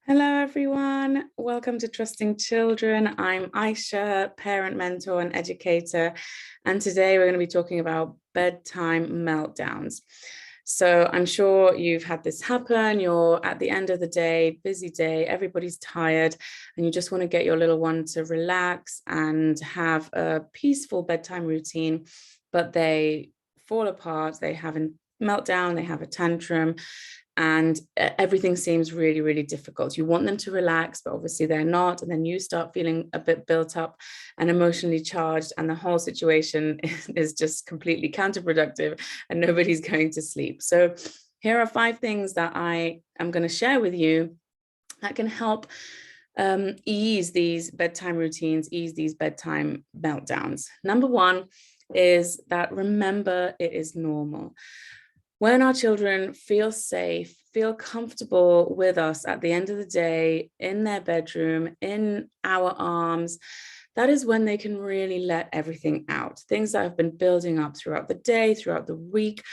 Hello, everyone. Welcome to Trusting Children. I'm Aisha, parent, mentor, and educator. And today we're going to be talking about bedtime meltdowns. So I'm sure you've had this happen. You're at the end of the day, busy day, everybody's tired, and you just want to get your little one to relax and have a peaceful bedtime routine, but they fall apart. They have a meltdown, they have a tantrum, and everything seems really, really difficult. You want them to relax, but obviously they're not. And then you start feeling a bit built up and emotionally charged, and the whole situation is just completely counterproductive and nobody's going to sleep. So here are 5 things that I am going to share with you that can help ease these bedtime routines, ease these bedtime meltdowns. Number 1 is that remember it is normal. When our children feel safe, feel comfortable with us at the end of the day, in their bedroom, in our arms, that is when they can really let everything out. Things that have been building up throughout the day, throughout the week,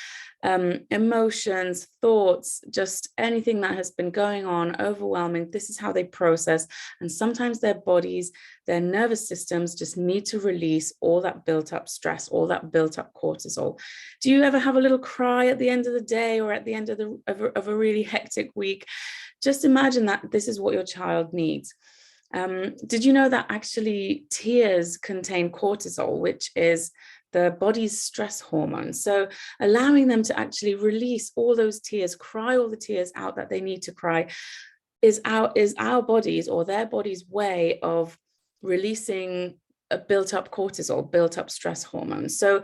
emotions, thoughts, just anything that has been going on, overwhelming. This is how they process. And sometimes their bodies, their nervous systems just need to release all that built up stress, all that built up cortisol. Do you ever have a little cry at the end of the day or at the end of a really hectic week? Just imagine that this is what your child needs. Did you know that actually tears contain cortisol, which is the body's stress hormone? So allowing them to actually release all those tears, cry all the tears out that they need to cry, is our bodies or their body's way of releasing a built up cortisol, built up stress hormones. So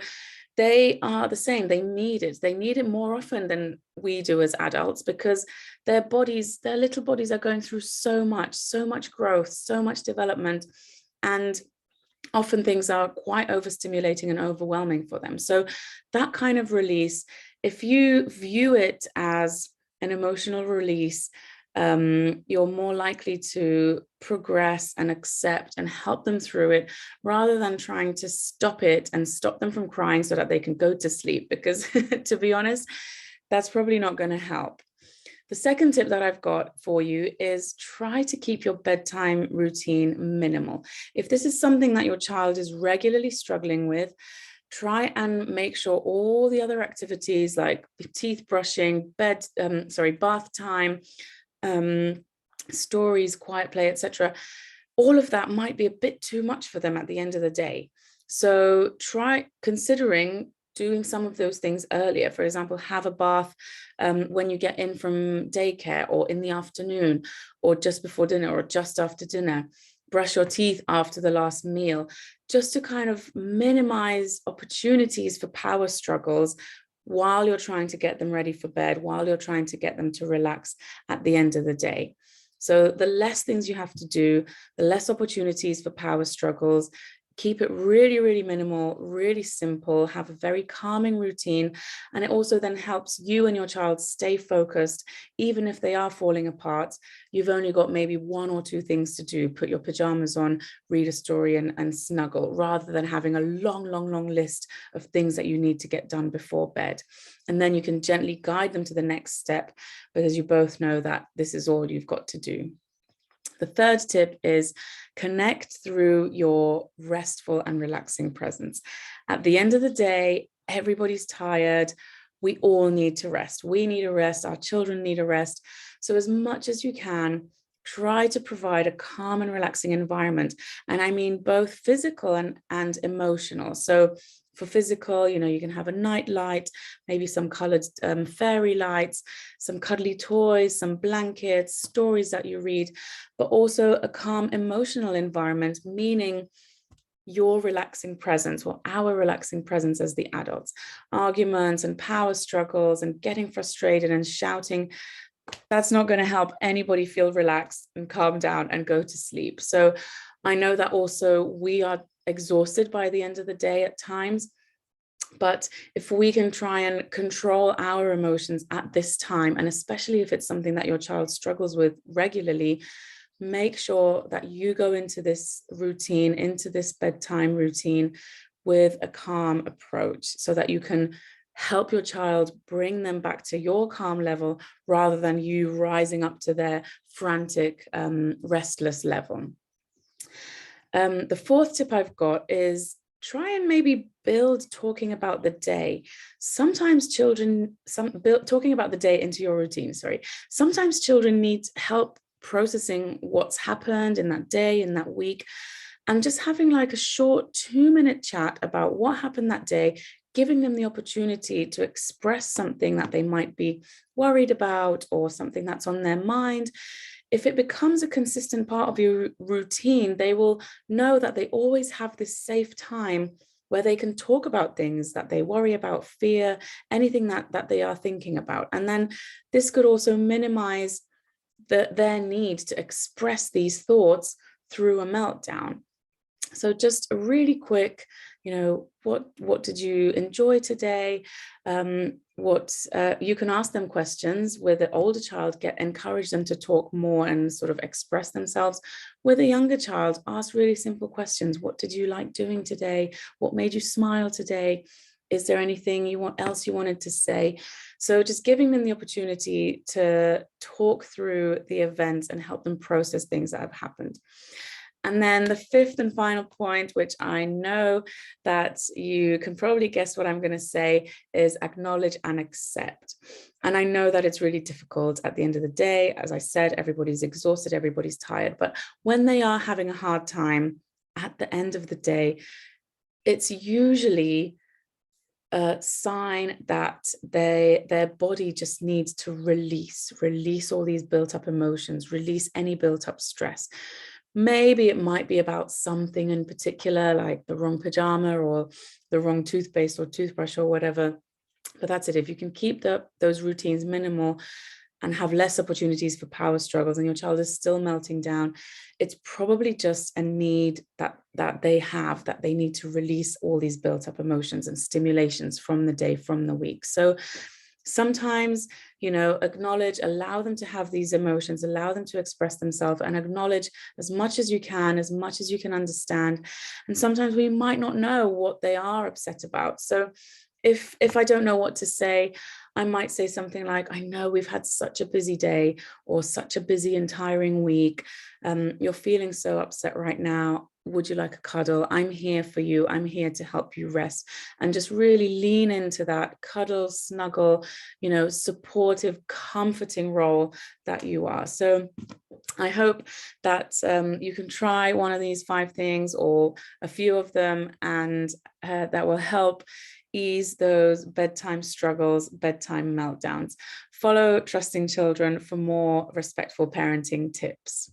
they are the same. They need it more often than we do as adults, because their bodies, their little bodies are going through so much growth, so much development. And often things are quite overstimulating and overwhelming for them. So that kind of release, if you view it as an emotional release, you're more likely to progress and accept and help them through it, rather than trying to stop it and stop them from crying so that they can go to sleep, because to be honest, that's probably not going to help. The second tip that I've got for you is try to keep your bedtime routine minimal. If this is something that your child is regularly struggling with, try and make sure all the other activities like teeth brushing, bath time, stories, quiet play, etc., all of that might be a bit too much for them at the end of the day. So try considering doing some of those things earlier. For example, have a bath when you get in from daycare, or in the afternoon, or just before dinner, or just after dinner. Brush your teeth after the last meal, just to kind of minimize opportunities for power struggles while you're trying to get them ready for bed, while you're trying to get them to relax at the end of the day. So the less things you have to do, the less opportunities for power struggles. Keep it really, really minimal, really simple, have a very calming routine. And it also then helps you and your child stay focused, even if they are falling apart. You've only got maybe 1 or 2 things to do: put your pajamas on, read a story, and snuggle, rather than having a long list of things that you need to get done before bed. And then you can gently guide them to the next step, because you both know that this is all you've got to do. The third tip is connect through your restful and relaxing presence. At the end of the day, everybody's tired. We all need to rest. We need a rest. Our children need a rest. So as much as you can, try to provide a calm and relaxing environment. And I mean both physical and emotional. So for physical, you can have a night light, maybe some colored fairy lights, some cuddly toys, some blankets, stories that you read, but also a calm emotional environment, meaning your relaxing presence, or our relaxing presence as the adults. Arguments and power struggles and getting frustrated and shouting, that's not going to help anybody feel relaxed and calm down and go to sleep. So I know that also we are exhausted by the end of the day at times, but if we can try and control our emotions at this time, and especially if it's something that your child struggles with regularly, make sure that you go into this routine, into this bedtime routine, with a calm approach, so that you can help your child bring them back to your calm level rather than you rising up to their frantic, restless level. The fourth tip I've got is try and maybe build talking about the day. Sometimes children, talking about the day into your routine, sorry. Sometimes children need help processing what's happened in that day, in that week, and just having like a short 2-minute chat about what happened that day, giving them the opportunity to express something that they might be worried about or something that's on their mind. If it becomes a consistent part of your routine, they will know that they always have this safe time where they can talk about things that they worry about, fear, anything that they are thinking about. And then this could also minimize their need to express these thoughts through a meltdown. So just a really quick, what did you enjoy today? You can ask them questions. With the older child, encourage them to talk more and sort of express themselves. With a younger child, ask really simple questions. What did you like doing today? What made you smile today? Is there anything else you wanted to say? So just giving them the opportunity to talk through the events and help them process things that have happened. And then the fifth and final point, which I know that you can probably guess what I'm going to say, is acknowledge and accept. And I know that it's really difficult at the end of the day. As I said, everybody's exhausted, everybody's tired. But when they are having a hard time at the end of the day, it's usually a sign that their body just needs to release all these built up emotions, release any built up stress. Maybe it might be about something in particular, like the wrong pajama or the wrong toothpaste or toothbrush or whatever. But that's it. If you can keep those routines minimal and have less opportunities for power struggles and your child is still melting down, it's probably just a need that they need to release all these built up emotions and stimulations from the day, from the week. So sometimes, acknowledge, allow them to have these emotions, allow them to express themselves, and acknowledge as much as you can, as much as you can understand. And sometimes we might not know what they are upset about. So if I don't know what to say, I might say something like, I know we've had such a busy day or such a busy and tiring week. You're feeling so upset right now. Would you like a cuddle? I'm here for you. I'm here to help you rest. And just really lean into that cuddle, snuggle, supportive, comforting role that you are. So I hope that you can try one of these 5 things or a few of them, and that will help ease those bedtime struggles, bedtime meltdowns. Follow Trusting Children for more respectful parenting tips.